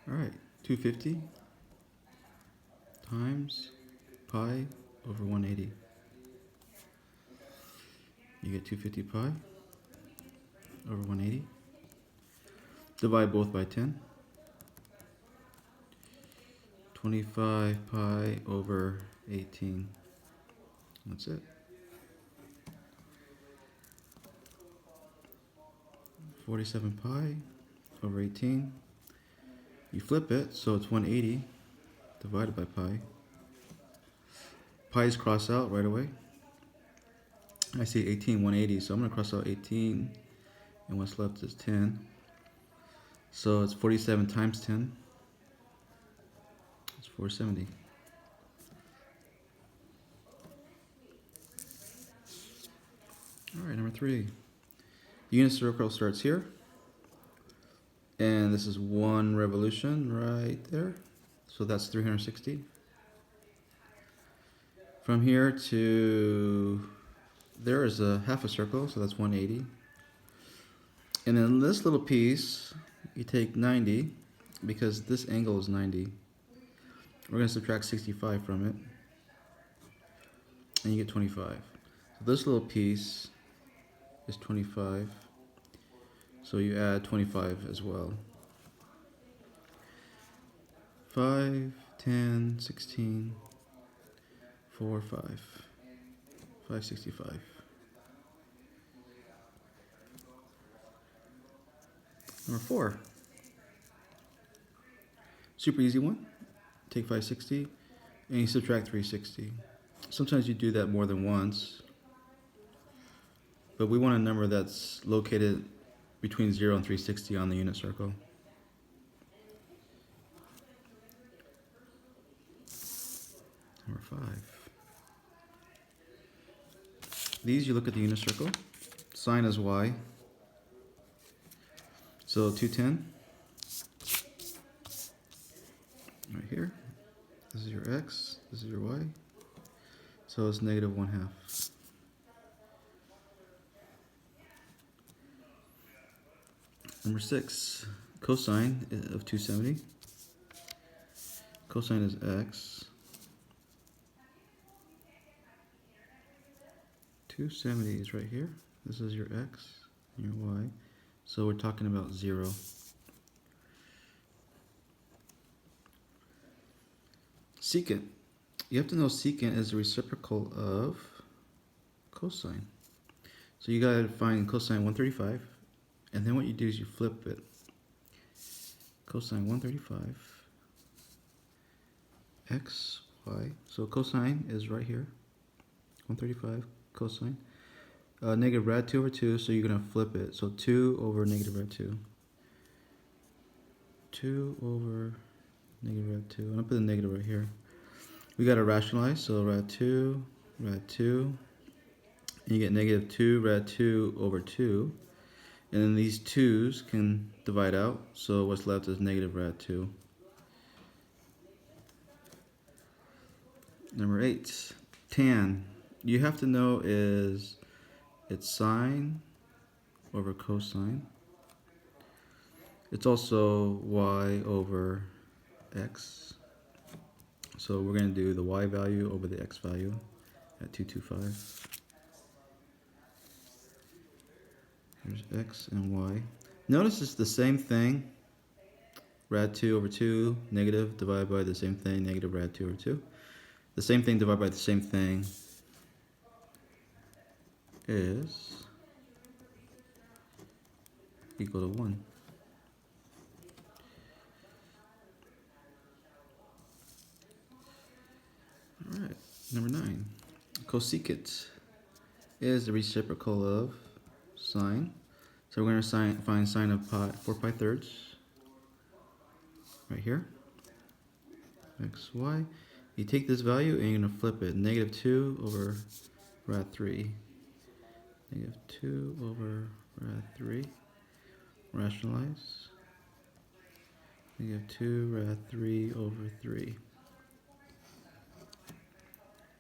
All right, 250 times pi over 180. You get 250 pi over 180. Divide both by 10. 25 pi over 18. That's it. 47 pi over 18. You flip it, so it's 180 divided by pi. Pi's cross out right away. I see 18, 180, so I'm going to cross out 18, and what's left is 10. So it's 47 times 10. It's 470. All right, number 3. The unit circle starts here. And this is 1 revolution right there. So that's 360. From here to there is a half a circle, so that's 180. And then this little piece, you take 90, because this angle is 90. We're going to subtract 65 from it, and you get 25. So this little piece is 25, so you add 25 as well. 5, 10, 16, 4, 5, 565. Number 4. Super easy one. Take 560 and you subtract 360. Sometimes you do that more than once, but we want a number that's located between 0 and 360 on the unit circle. Number 5. These you look at the unit circle. Sine is y. So 210. Right here. This is your x. This is your y. So it's negative 1/2. Number 6. Cosine of 270. Cosine is x. 270 is right here. This is your x and your y. So we're talking about 0. Secant. You have to know secant is the reciprocal of cosine. So you gotta find cosine 135, and then what you do is you flip it. Cosine 135, x, y. So cosine is right here. 135 cosine. Negative rad 2 over 2, so you're going to flip it. So 2 over negative rad 2. 2 over negative rad 2. I'm going to put the negative right here. We got to rationalize, so rad 2, and you get negative 2 rad 2 over 2. And then these 2's can divide out, so what's left is negative rad 2. Number 8, tan. You have to know is it's sine over cosine. It's also y over x. So we're going to do the y value over the x value at 225. Here's x and y. Notice it's the same thing. Rad 2 over 2, negative, divided by the same thing, negative rad 2 over 2. The same thing divided by the same thing is equal to 1. Alright, number 9. Cosecant is the reciprocal of sine. So we're going to find sine of 4 pi thirds right here. X, y. You take this value and you're going to flip it. Negative 2 over rad 3. Negative 2 over rad 3. Rationalize. Negative 2 rad 3 over 3.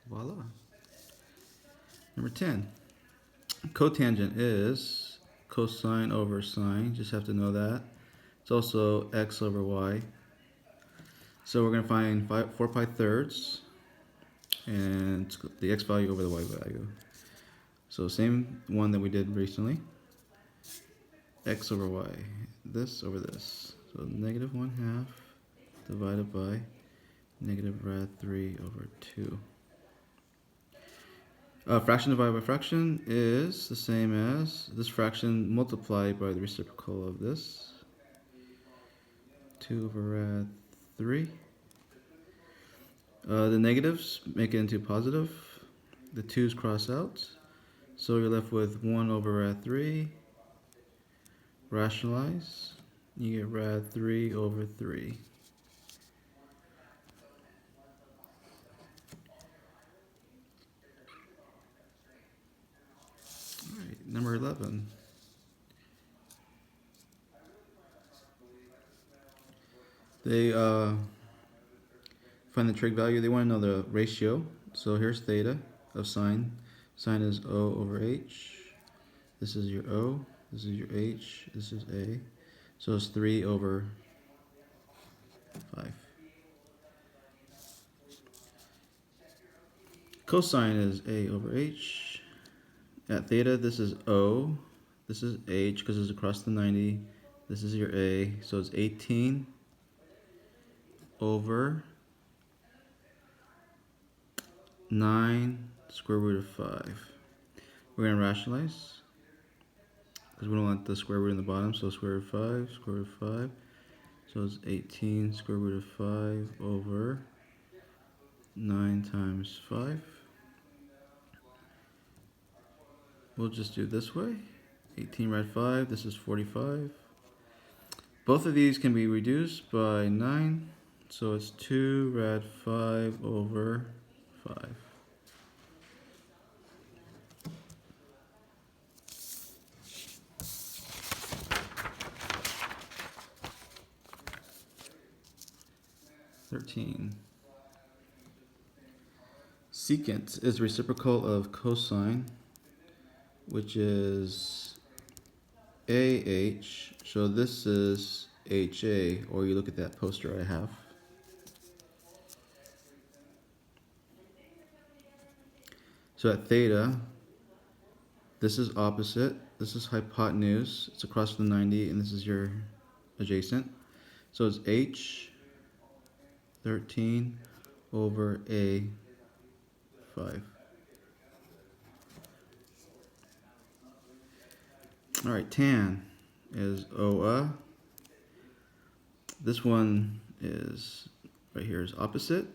Voila. Number 10. Cotangent is cosine over sine. Just have to know that. It's also x over y. So we're going to find 4 pi thirds and the x value over the y value. So same one that we did recently. X over y, this over this. So negative 1/2 divided by negative rad 3 over 2. Fraction divided by fraction is the same as this fraction multiplied by the reciprocal of this. 2 over rad 3. The negatives make it into positive. The 2's cross out. So you're left with 1 over rad 3. Rationalize. You get rad 3 over 3. Alright, number 11. They find the trig value. They want to know the ratio. So here's theta of sine. Sine is O over H. This is your O. This is your H. This is A. So it's 3 over 5. Cosine is A over H. At theta, this is O. This is H because it's across the 90. This is your A. So it's 18 over 9 square root of 5. We're going to rationalize because we don't want the square root in the bottom. So square root of 5, square root of 5. So it's 18 square root of 5 over 9 times 5. We'll just do it this way. 18 rad 5, this is 45. Both of these can be reduced by 9. So it's 2 rad 5 over 5. Secant is reciprocal of cosine, which is AH. So this is HA, or you look at that poster I have. So at theta, this is opposite, this is hypotenuse, it's across the 90, and this is your adjacent. So it's H 13 over A 5. Alright, tan is OA. This one is, right here is opposite.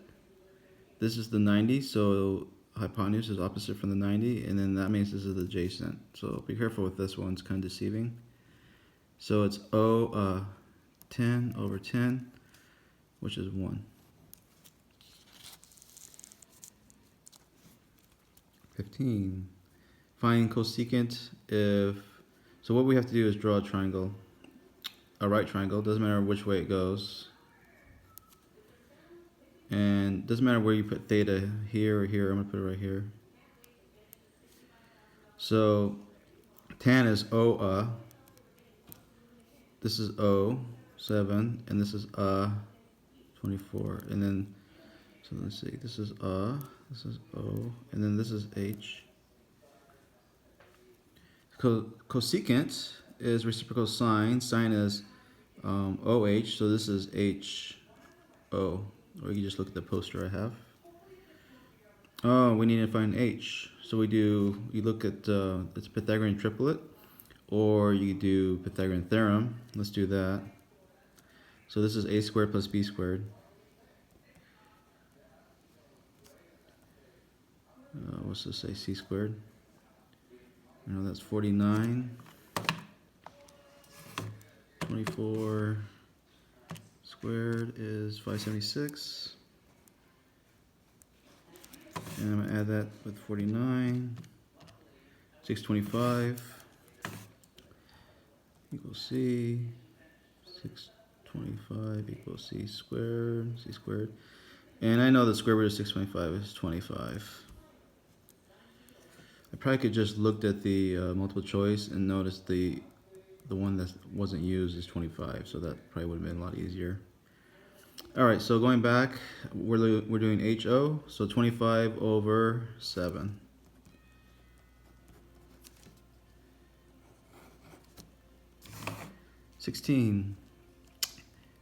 This is the 90, so hypotenuse is opposite from the 90, and then that means this is adjacent. So be careful with this one, it's kind of deceiving. So it's 10 over 10, which is 1. 15. Find cosecant if, so what we have to do is draw a triangle, a right triangle, doesn't matter which way it goes. And doesn't matter where you put theta, here or here, I'm going to put it right here. So tan is OA, this is O, 7, and this is 24. And then, so let's see, this is this is O, and then this is H. Cosecant is reciprocal sine. Sine is OH, so this is HO. Or you can just look at the poster I have. Oh, we need to find H. So you look at it's Pythagorean triplet, or you do Pythagorean theorem. Let's do that. So this is a squared plus b squared. What's this say? C squared. I know that's 49. 24 squared is 576. And I'm going to add that with 49. 625 equals C. 625 equals C squared. And I know the square root of 625 is 25. I probably could just looked at the multiple choice and noticed the one that wasn't used is 25, so that probably would have been a lot easier. All right, so going back, we're doing HO, so 25 over 7. (16)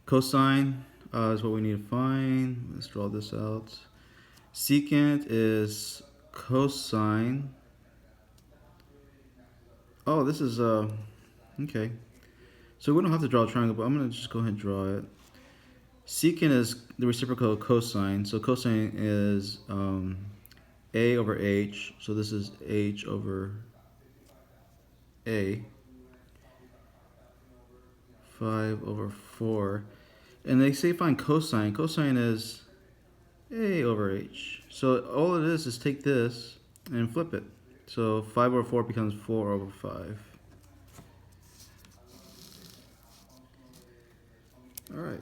Cosine is what we need to find. Let's draw this out. Secant is cosine. Oh, this is okay. So we don't have to draw a triangle, but I'm gonna just go ahead and draw it. Secant is the reciprocal of cosine, so cosine is a over h. So this is h over a. 5 over 4. And they say find cosine. Cosine is a over h. So all it is take this and flip it. So 5 over 4 becomes 4 over 5. Alright.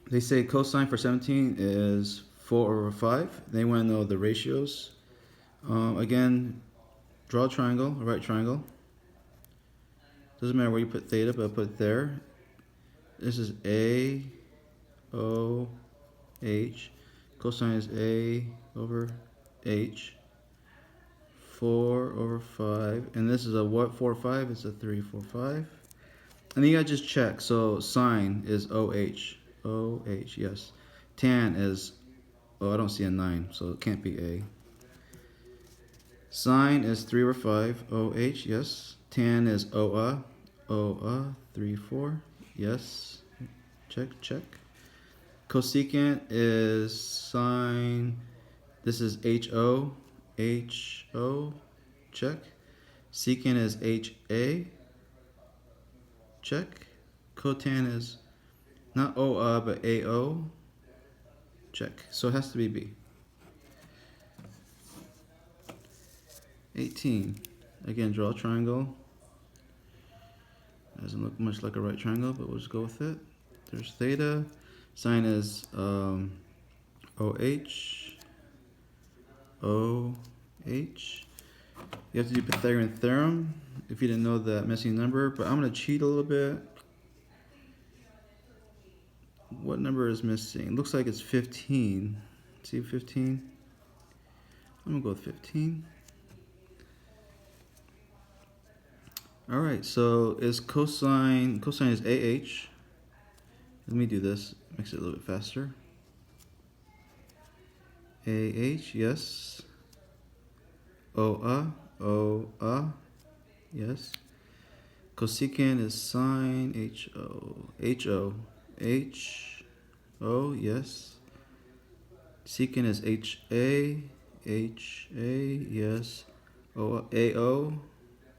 They say cosine for 17 is 4 over 5. They want to know the ratios. Again, draw a triangle, a right triangle. Doesn't matter where you put theta, but I'll put it there. This is A, O, H. Cosine is A over H. 4 over 5. And this is a what? 4, 5? It's a 3, 4, 5. And then you gotta just check. So sine is OH. OH, yes. Tan is, oh, I don't see a 9, so it can't be A. Sine is 3 over 5. OH, yes. Tan is OA. OA, 3, 4. Yes. Check, check. Cosecant is sine. This is HO. HO. Check. Secant is HA. Check. Cotan is not OA but AO. Check. So it has to be B. 18. Again, draw a triangle. Doesn't look much like a right triangle, but we'll just go with it. There's theta. Sine is OH. OH. You have to do Pythagorean Theorem if you didn't know that missing number, but I'm going to cheat a little bit. What number is missing? It looks like it's 15. See 15? I'm going to go with 15. Alright, so is cosine is AH. Let me do this, makes it a little bit faster. AH, yes. OA, OA, yes. Cosecant is sine HO, HO, HO, yes. Secant is HA, HA, yes. AO,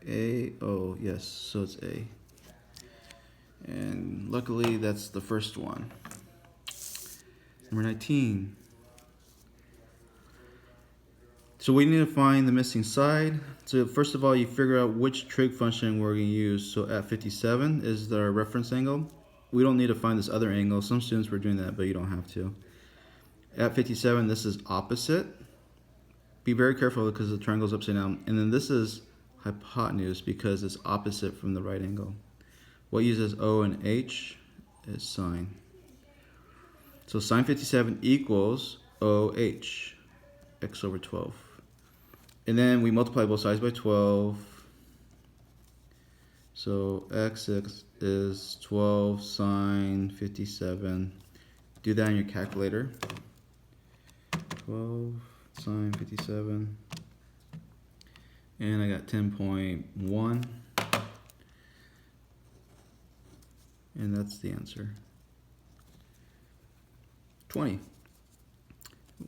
AO, yes. So it's A. And luckily that's the first one. Number 19. So we need to find the missing side. So first of all, you figure out which trig function we're going to use. So at 57 is our reference angle. We don't need to find this other angle. Some students were doing that, but you don't have to. At 57, this is opposite. Be very careful because the triangle's upside down. And then this is hypotenuse because it's opposite from the right angle. What uses O and H is sine. So sine 57 equals OH, x over 12. And then we multiply both sides by 12. So x is 12 sine 57. Do that on your calculator. 12 sine 57. And I got 10.1. And that's the answer. 20.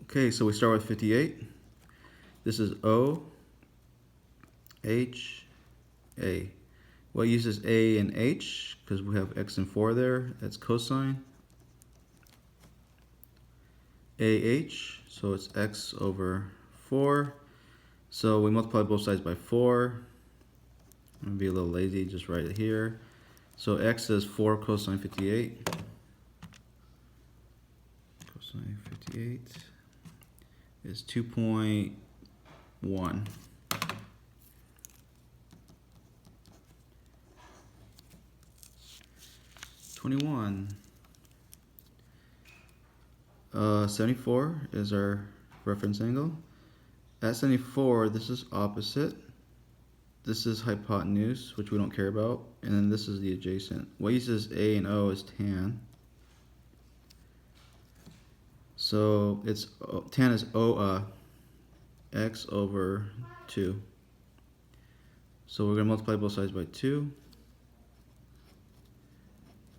Okay, so we start with 58. This is O, H, A. What uses A and H? Because we have x and 4 there. That's cosine. AH, so it's x over 4. So we multiply both sides by 4. I'm going to be a little lazy, just write it here. So x is 4 cosine 58. Cosine 58 is 2.1. 21. 74 is our reference angle. At 74, this is opposite. This is hypotenuse, which we don't care about. And then this is the adjacent. What uses A and O is tan. So it's tan is OA, x over 2. So we're going to multiply both sides by 2.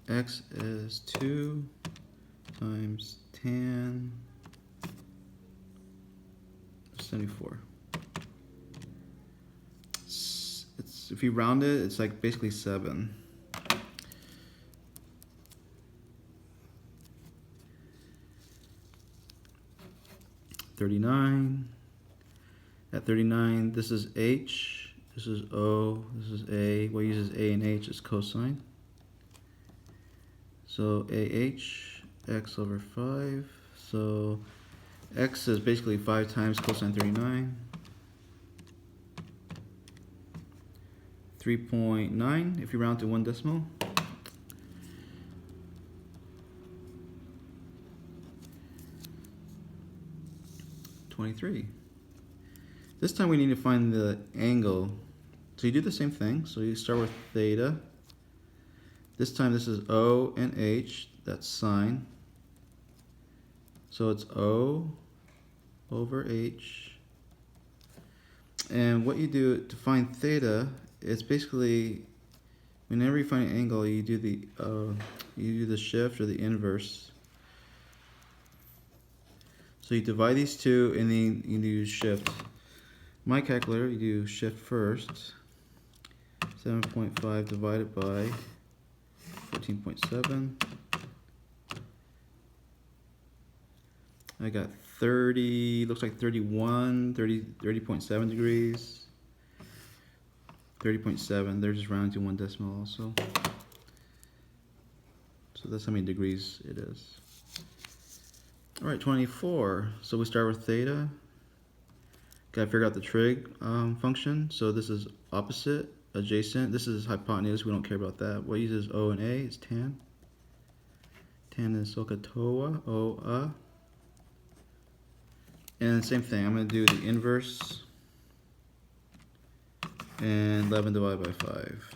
X is 2 times tan 74. If you round it, it's like basically 7. At 39, this is H, this is O, this is A. What uses A and H is cosine. So AH, x over 5. So x is basically 5 times cosine 39. 3.9 if you round to 1 decimal. This time we need to find the angle. So you do the same thing. So you start with theta. This time this is O and H, that's sine. So it's O over H. And what you do to find theta, it's basically whenever you find an angle, you do the shift or the inverse. So you divide these two and then you do shift. My calculator, you do shift first. 7.5 divided by 14.7. I got 30, looks like 30.7 degrees. 30.7, they're just rounding to 1 decimal also. So that's how many degrees it is. Alright, 24. So we start with theta. Gotta figure out the trig function. So this is opposite, adjacent. This is hypotenuse, we don't care about that. What uses O and A is tan. Tan is SOHCAHTOA, OA. And same thing, I'm going to do the inverse. And 11 divided by 5.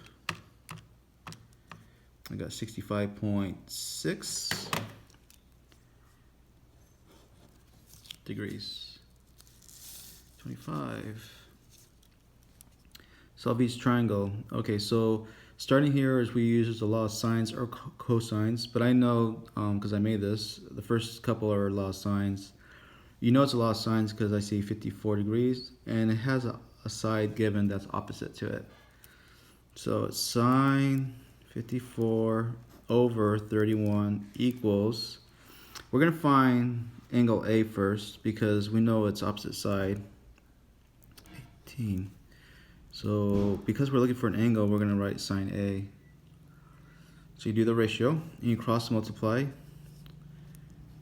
I got 65.6 degrees. 25. Solve each triangle. Okay, so starting here is we use the law of sines or cosines, but I know, because I made this, the first couple are law of sines. You know it's a law of sines because I see 54 degrees, and it has a side given that's opposite to it. So it's sine 54 over 31 equals, we're going to find angle A first because we know it's opposite side, 18. So because we're looking for an angle, we're going to write sine A. So you do the ratio and you cross multiply.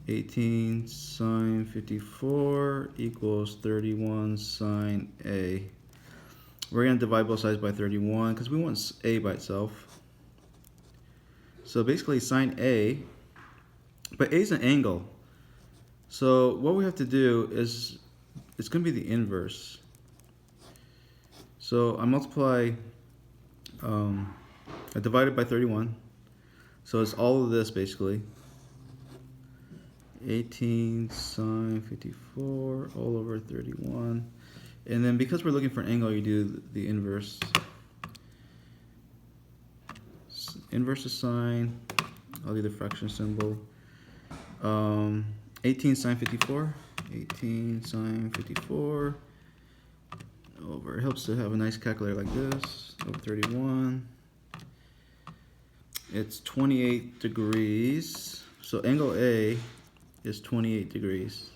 18 sine 54 equals 31 sine A. We're going to divide both sides by 31 because we want A by itself. So basically sine A, but A is an angle. So what we have to do is, it's going to be the inverse. So I multiply, I divide it by 31. So it's all of this basically. 18 sine 54 all over 31. And then because we're looking for an angle, you do the inverse. Inverse of sine, I'll do the fraction symbol. 18 sine 54. 18 sine 54 over, it helps to have a nice calculator like this, over 31. It's 28 degrees. So angle A is 28 degrees.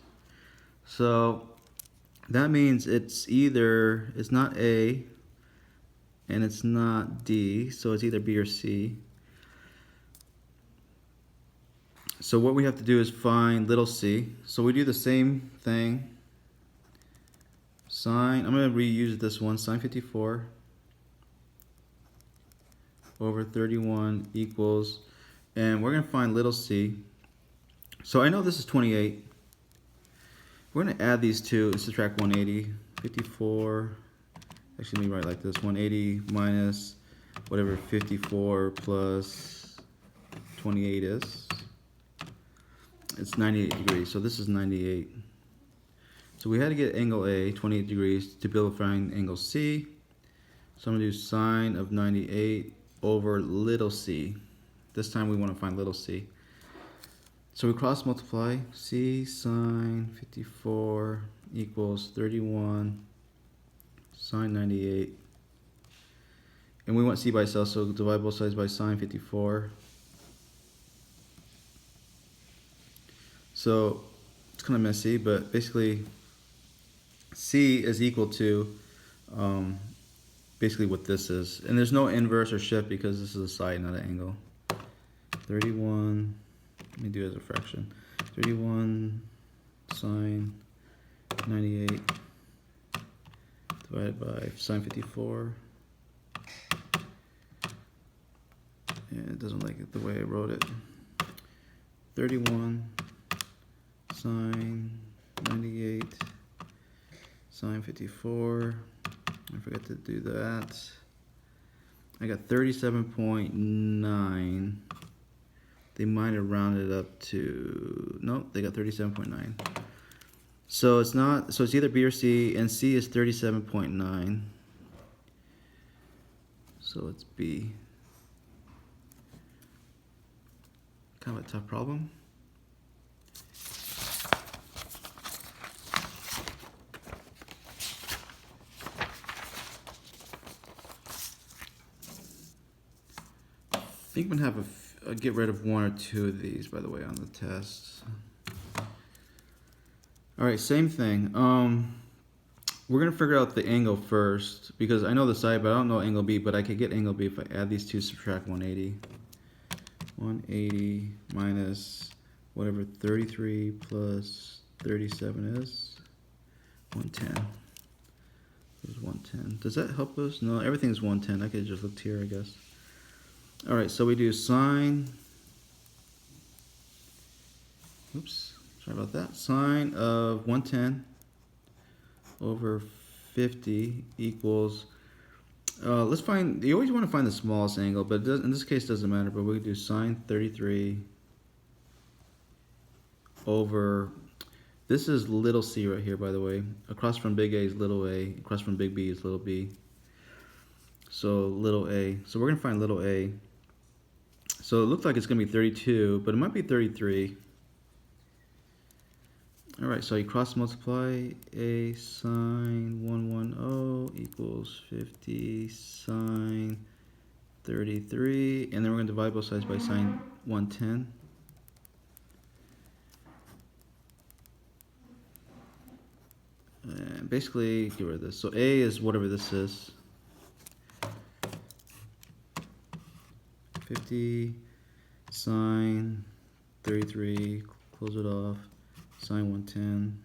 So that means it's not A and it's not D, so it's either B or C. So what we have to do is find little c. So we do the same thing. Sine, I'm going to reuse this one, sine 54 over 31 equals, and we're going to find little c. So I know this is 28. We're going to add these two and subtract 180. 54. Actually, let me write like this. 180 minus whatever 54 plus 28 is. It's 98 degrees. So this is 98. So we had to get angle A, 28 degrees, to be able to find angle C. So I'm going to do sine of 98 over little c. This time we want to find little c. So we cross multiply. C sine 54 equals 31 sine 98. And we want c by itself, so divide both sides by sine 54. So it's kind of messy, but basically c is equal to basically what this is. And there's no inverse or shift because this is a side, not an angle. 31, let me do it as a fraction. 31 sine 98 divided by sine 54. And it doesn't like it the way I wrote it. 31 sine 98 sine 54. I forgot to do that. I got 37.9. They might have rounded up to, nope, they got 37.9. So it's not, so it's either B or C, and C is 37.9. So it's B. Kind of a tough problem. I think I'm gonna have get rid of one or two of these, by the way, on the test. All right, same thing. We're gonna figure out the angle first because I know the side, but I don't know angle B. But I could get angle B if I add these two, subtract 180. 180 minus whatever 33 plus 37 is 110. There's 110. Does that help us? No, everything's 110. I could have just looked here, I guess. All right, so we do sine, oops, sorry about that, sine of 110 over 50 equals, let's find, you always want to find the smallest angle, but in this case it doesn't matter, but we do sine 33 over, this is little c right here, by the way. Across from big A is little a, across from big B is little b. So little a, so we're going to find little a. So it looks like it's going to be 32, but it might be 33. All right, so you cross multiply. A sine 110 equals 50 sine 33. And then we're going to divide both sides by sine 110. And basically, get rid of this. So A is whatever this is. 50 sine 33, close it off, sine 110,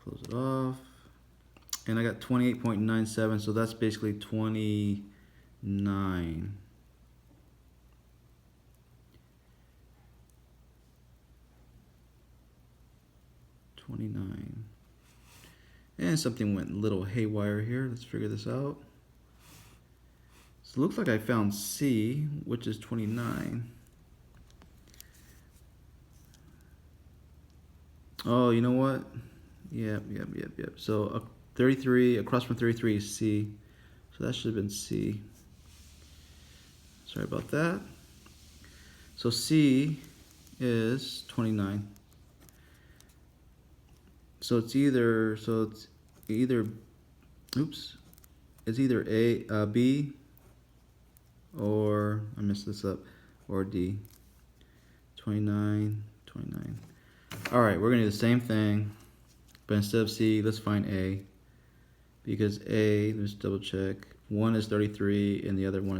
close it off, and I got 28.97, so that's basically 29. 29. And something went a little haywire here. Let's figure this out. So it looks like I found C, which is 29. Oh, you know what? Yep. So 33, across from 33 is C. So that should have been C. Sorry about that. So C is 29. So it's either, oops, it's either A, B, or, I messed this up, or D. 29. All right, we're gonna do the same thing, but instead of C, let's find A, because A, let's double check, one is 33 and the other one is